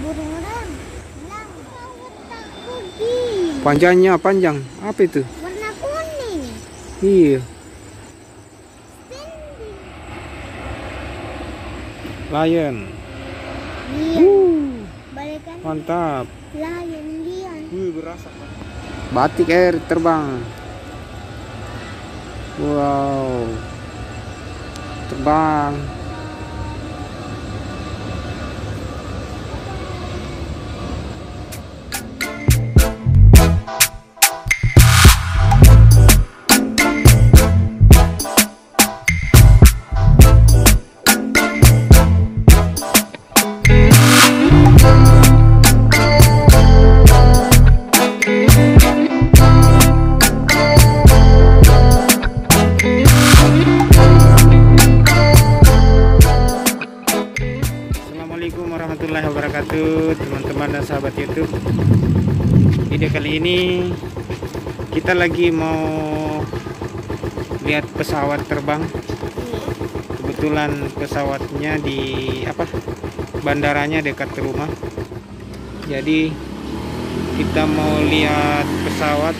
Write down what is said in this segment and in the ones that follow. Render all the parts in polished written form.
burung rang. Panjangnya panjang. Apa itu? Warna kuning. Iya. Lion. Balikan. Mantap. Lion. Berasa. Batik air terbang. Wow. Terbang. Assalamualaikum warahmatullahi wabarakatuh, teman-teman dan sahabat YouTube. Video kali ini kita lagi mau lihat pesawat terbang. Kebetulan pesawatnya di bandaranya dekat rumah. Jadi kita mau lihat pesawat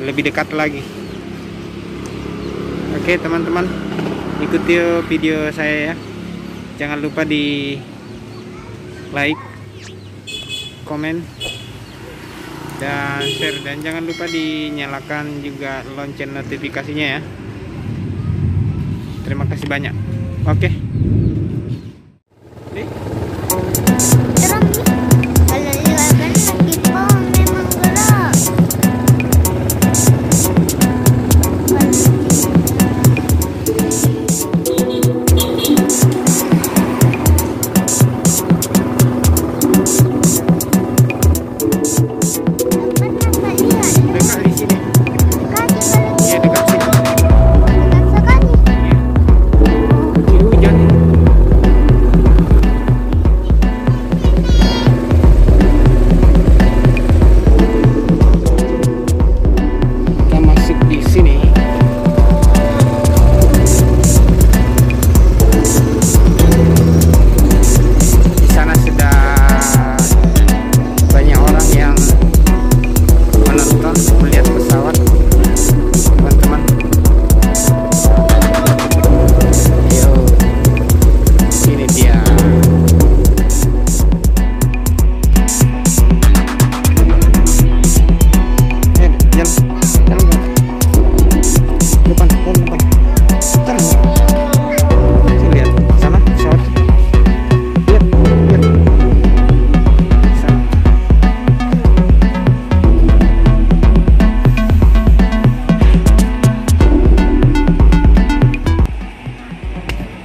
lebih dekat lagi. Oke teman-teman, ikuti video saya ya. Jangan lupa di like, komen, dan share, dan jangan lupa dinyalakan juga lonceng notifikasinya ya. Terima kasih banyak. Oke.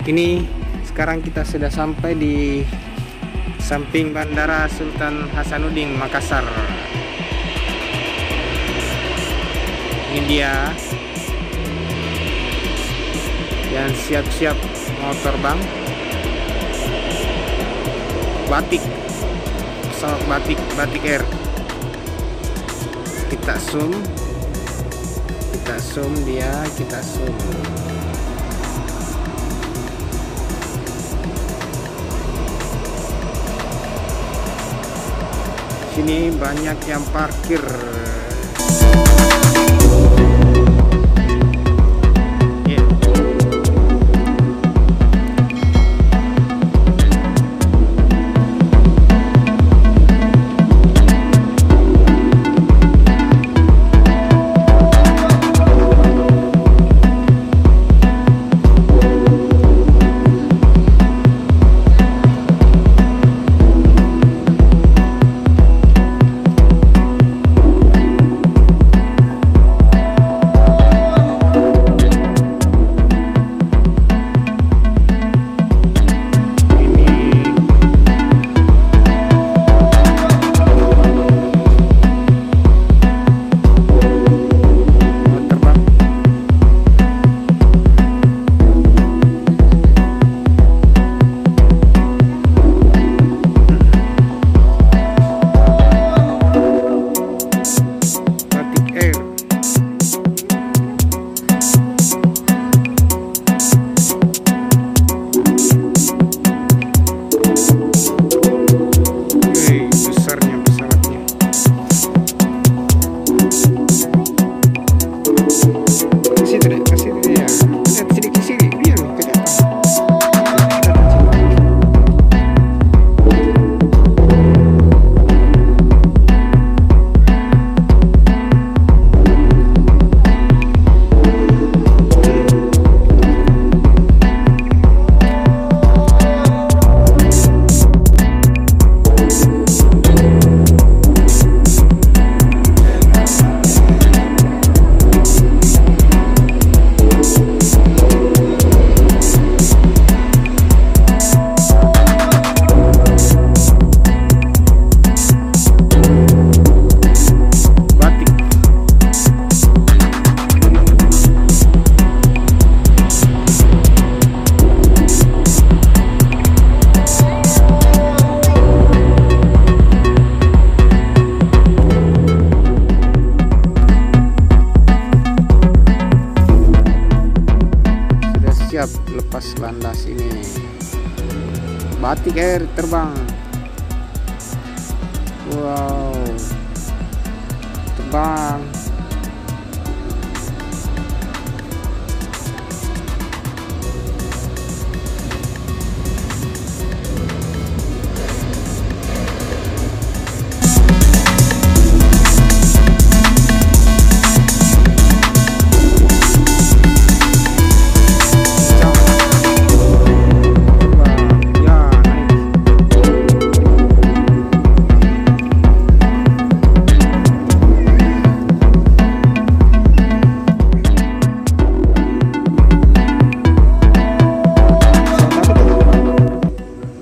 Ini sekarang kita sudah sampai di samping Bandara Sultan Hasanuddin Makassar. Ini dia yang siap-siap mau terbang. Pesawat Batik Air. Kita zoom dia, kita zoom. Sini banyak yang parkir. lepas landas ini. Batik Air terbang. Wow, terbang.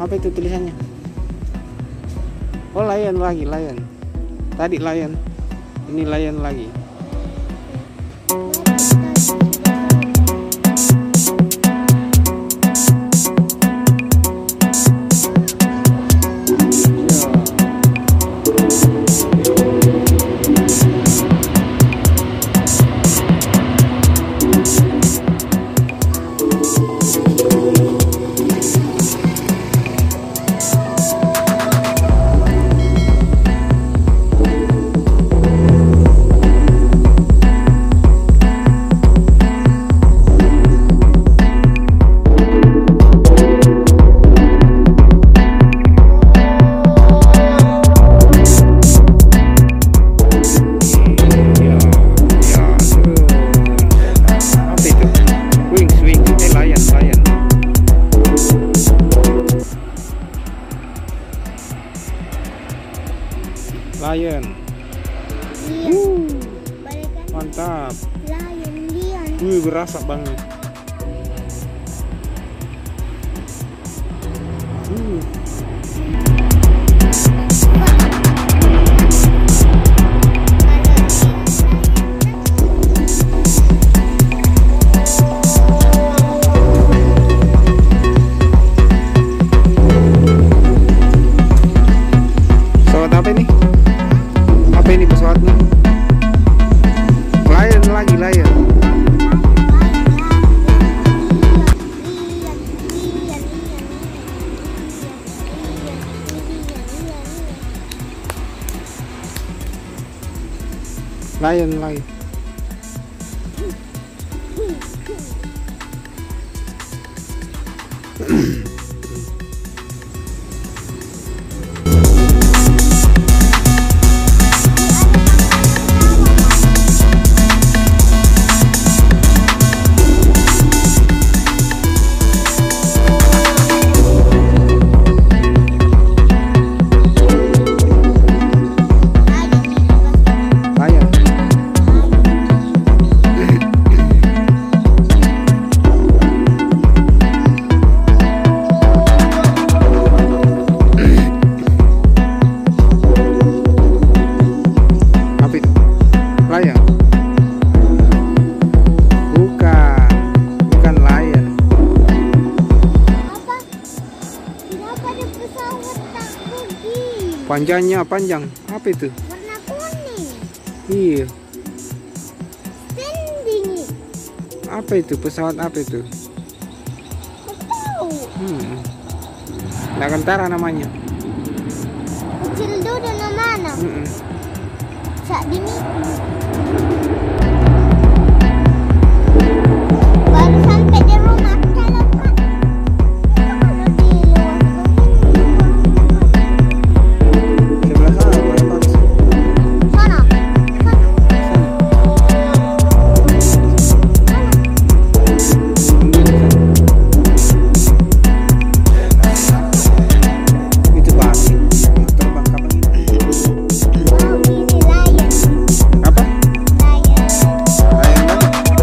Apa itu tulisannya? Oh, Lion lagi, Lion. Tadi Lion. Ini Lion lagi. Lion. Balikan. Mantap. Lion. Berasa banget. Pesawat apa ini? Apa ini pesawatnya? Lion lagi, Lion. Lion lagi. Bukan Lion. Kenapa ada pesawat tak pergi? Panjangnya panjang. Apa itu? Warna kuning. Iya. Standing. Apa itu? Pesawat apa itu? Tahu. Nagantara namanya. Kecil dulu dengan mana? Saat ini. Baru sampai di rumah telepon. Kalau di luar Sebelah sana, lepas. sana. Itu batik. Terbang kapan ini? Wow, ini Lion. Apa? Lion. Lion lagi.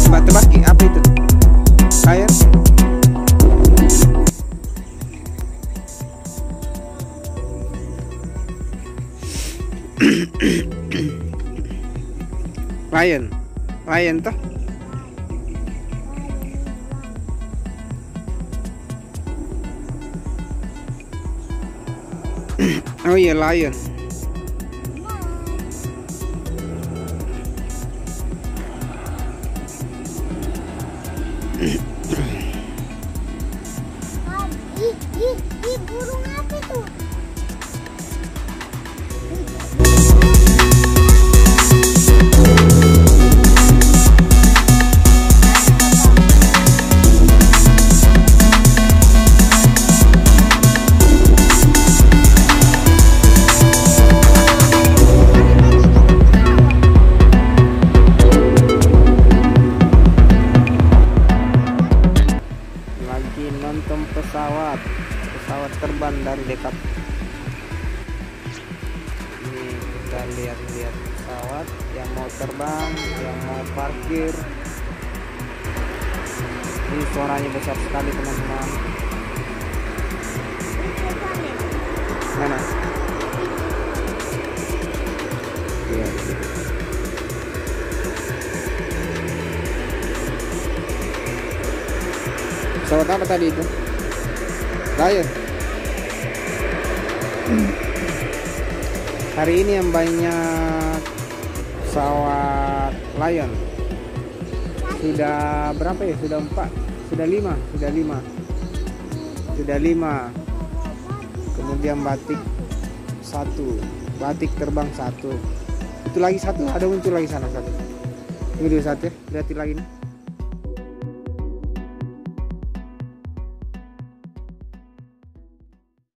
Tebak-tebaki apa itu? Lion? Lion. Lion toh? Oh iya, Lion. Dan lihat-lihat pesawat yang mau terbang, yang mau parkir. Ini suaranya besar sekali teman-teman. Mana? Iya. Pesawat apa tadi itu? Lion. Hari ini yang banyak pesawat Lion. Sudah berapa ya? Sudah 4, sudah 5, sudah 5. Kemudian batik 1, batik terbang 1. Itu lagi 1, ada muncul lagi sana 1. Ini dulu 1 ya, lihat lagi nih.